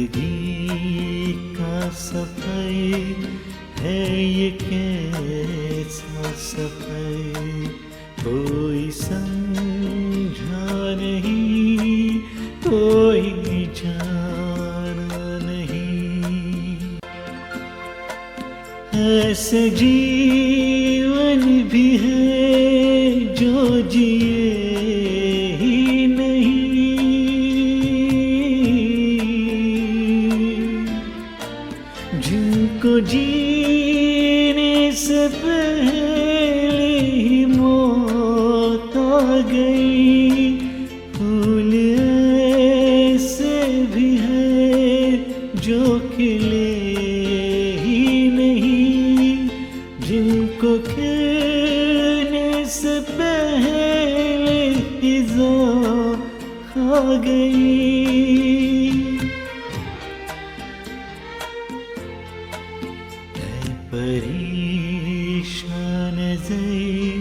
जिंदगी का सफर है ये कैसा सफर, कोई समझा नहीं, कोई जाना नहीं। ऐसे जीवन भी है जो जिए ही नहीं, जिनको जीने से पहले ही मौत आ गई। फूल ऐसे भी है जो खिले ही नहीं, जिनको खिलने से पहले ही ज़ान आ गई। परेशान नज़र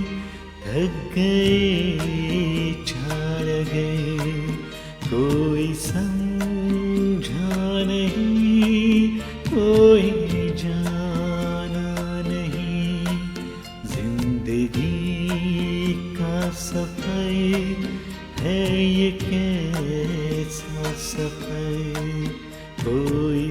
थक गए, छाड़ गए, कोई समझा नहीं, कोई जाना नहीं। जिंदगी का सफर है ये कैसा सफर, कोई